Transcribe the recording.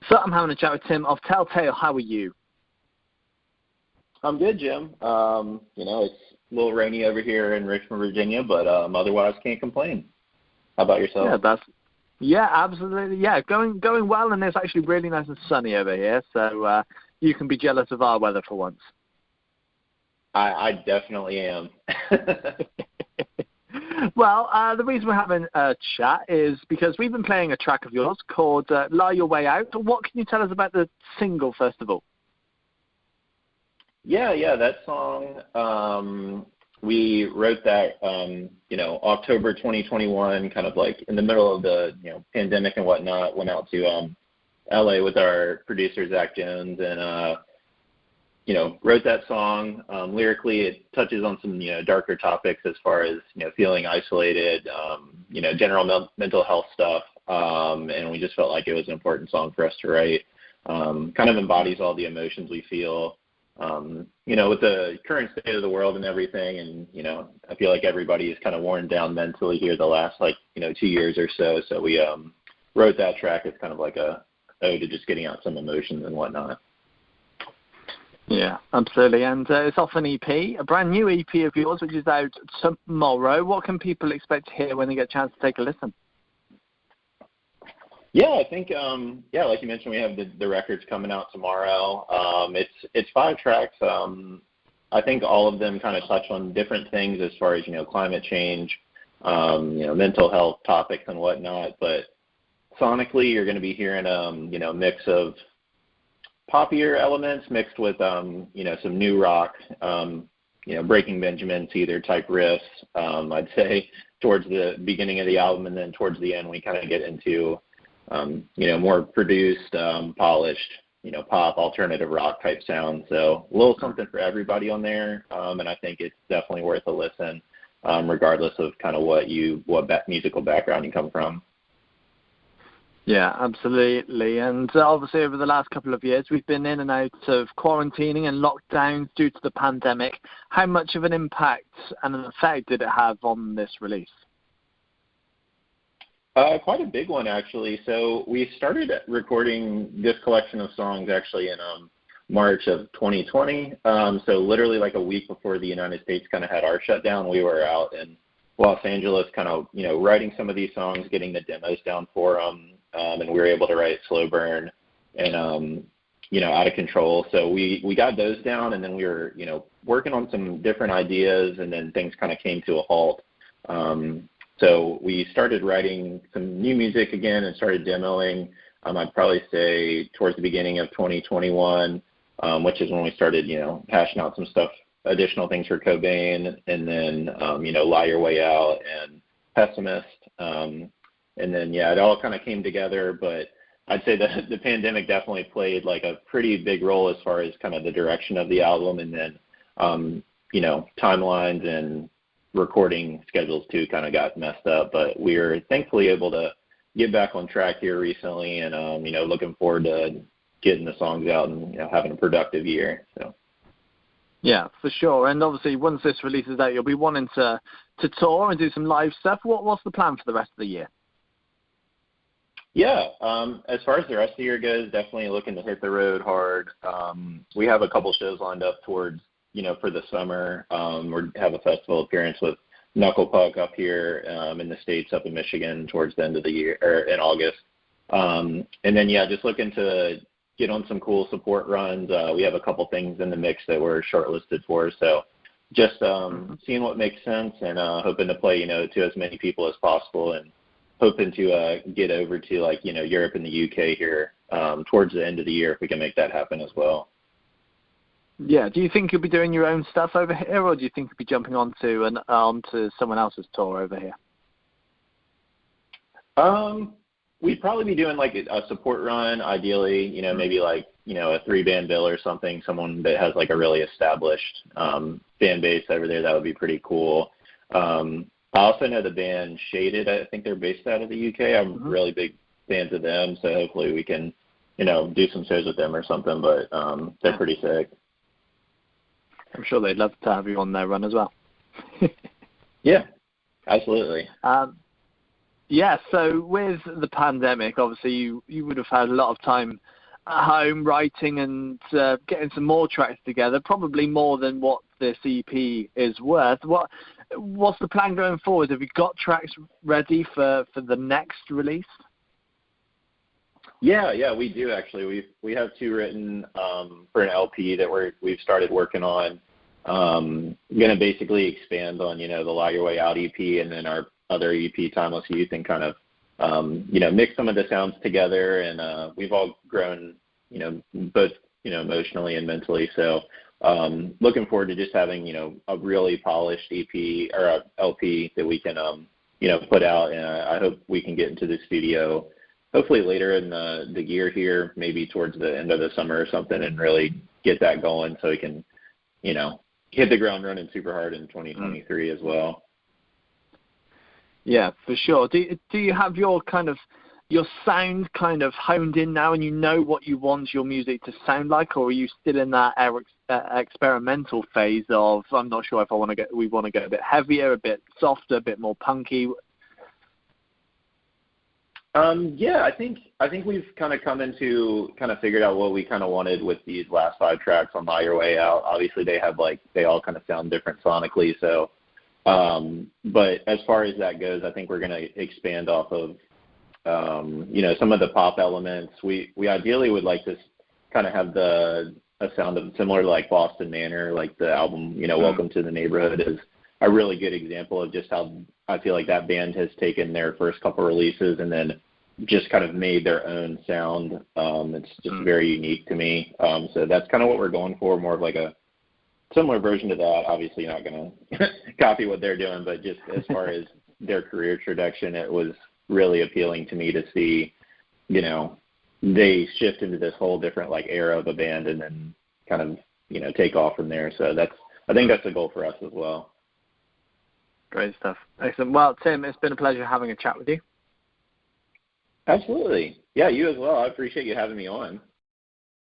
So I'm having a chat with Tim of Telltale. How are you? I'm good, Jim. It's a little rainy over here in Richmond, Virginia, but otherwise can't complain. How about yourself? Absolutely. Yeah, going well, and it's actually really nice and sunny over here, so you can be jealous of our weather for once. I definitely am. Well, the reason we're having a chat is because we've been playing a track of yours called Lie Your Way Out. What can you tell us about the single, first of all? Yeah, that song, we wrote that, October 2021, kind of like in the middle of the, pandemic and whatnot, went out to LA with our producer, Zach Jones, and, wrote that song. Lyrically, it touches on some, darker topics as far as, feeling isolated, general mental health stuff. And we just felt like it was an important song for us to write. Kind of embodies all the emotions we feel. With the current state of the world and everything, and, I feel like everybody is kind of worn down mentally here the last, 2 years or so. So we wrote that track as kind of like a ode to just getting out some emotions and whatnot. Yeah, absolutely. And it's off an EP, a brand new EP of yours, which is out tomorrow. What can people expect to hear when they get a chance to take a listen? Yeah, I think, like you mentioned, we have the records coming out tomorrow. It's 5 tracks. I think all of them kind of touch on different things as far as, climate change, mental health topics and whatnot. But sonically, you're going to be hearing, a mix of poppier elements mixed with, some new rock, Breaking Benjamin, Teether type riffs, I'd say, towards the beginning of the album. And then towards the end, we kind of get into more produced, polished, pop, alternative rock type sound. So a little something for everybody on there. And I think it's definitely worth a listen, regardless of kind of what musical background you come from. Yeah, absolutely. And obviously over the last couple of years, we've been in and out of quarantining and lockdowns due to the pandemic. How much of an impact and an effect did it have on this release? Quite a big one, actually. So we started recording this collection of songs actually in March of 2020. So literally like a week before the United States kind of had our shutdown, we were out in Los Angeles kind of, writing some of these songs, getting the demos down for them. And we were able to write Slow Burn and, Out of Control. So we got those down, and then we were, working on some different ideas, and then things kind of came to a halt. So we started writing some new music again and started demoing, I'd probably say towards the beginning of 2021, which is when we started, hashing out some stuff, additional things for Cobain, and then, Lie Your Way Out and Pessimist. And then, it all kind of came together, but I'd say that the pandemic definitely played like a pretty big role as far as kind of the direction of the album, and then, timelines and recording schedules too kind of got messed up, but we were thankfully able to get back on track here recently, and looking forward to getting the songs out and having a productive year. So yeah, for sure. And obviously once this releases out, you'll be wanting to tour and do some live stuff. What's the plan for the rest of the year? Yeah, as far as the rest of the year goes, definitely looking to hit the road hard. We have a couple shows lined up towards for the summer. We have a festival appearance with Knuckle Puck up here in the States, up in Michigan, towards the end of the year, or in August. And then, just looking to get on some cool support runs. We have a couple things in the mix that we're shortlisted for. So just seeing what makes sense, and hoping to play, to as many people as possible, and hoping to get over to Europe and the UK here towards the end of the year if we can make that happen as well. Yeah. Do you think you'll be doing your own stuff over here, or do you think you'll be jumping onto someone else's tour over here? We'd probably be doing like a support run, ideally, maybe a 3-band bill or something, someone that has like a really established fan base over there. That would be pretty cool. I also know the band Shaded. I think they're based out of the UK. I'm really big fans of them, so hopefully we can, do some shows with them or something, but they're pretty sick. I'm sure they'd love to have you on their run as well. Yeah, absolutely. So with the pandemic, obviously you would have had a lot of time at home writing and getting some more tracks together, probably more than what this EP is worth. What's the plan going forward? Have you got tracks ready for the next release? Yeah, we do actually. We have 2 written for an LP that we've started working on. Going to basically expand on, the Light Your Way Out EP and then our other EP, Timeless Youth, and kind of, mix some of the sounds together. And we've all grown, both, emotionally and mentally. So looking forward to just having, a really polished EP or a LP that we can, put out. And I hope we can get into the studio hopefully later in the year here, maybe towards the end of the summer or something, and really get that going so we can, hit the ground running super hard in 2023 as well. Yeah, for sure. Do you have your sound kind of honed in now, and you know what you want your music to sound like, or are you still in that experimental phase of I'm not sure if we want to get a bit heavier, a bit softer, a bit more punky? Yeah, I think we've kind of figured out what we kind of wanted with these last 5 tracks on Light Your Way Out. Obviously, they all kind of sound different sonically. So, but as far as that goes, I think we're going to expand off of, some of the pop elements. We ideally would like to kind of have a sound of similar to like Boston Manor, like the album, Welcome to the Neighborhood is a really good example of just how I feel like that band has taken their first couple releases and then just kind of made their own sound. It's just very unique to me. So that's kind of what we're going for, more of like a similar version to that. Obviously not going to copy what they're doing, but just as far as their career trajectory, it was really appealing to me to see, they shift into this whole different like era of a band and then kind of, take off from there. So I think that's the goal for us as well. Great stuff. Excellent. Well, Tim, it's been a pleasure having a chat with you. Absolutely. Yeah, you as well. I appreciate you having me on.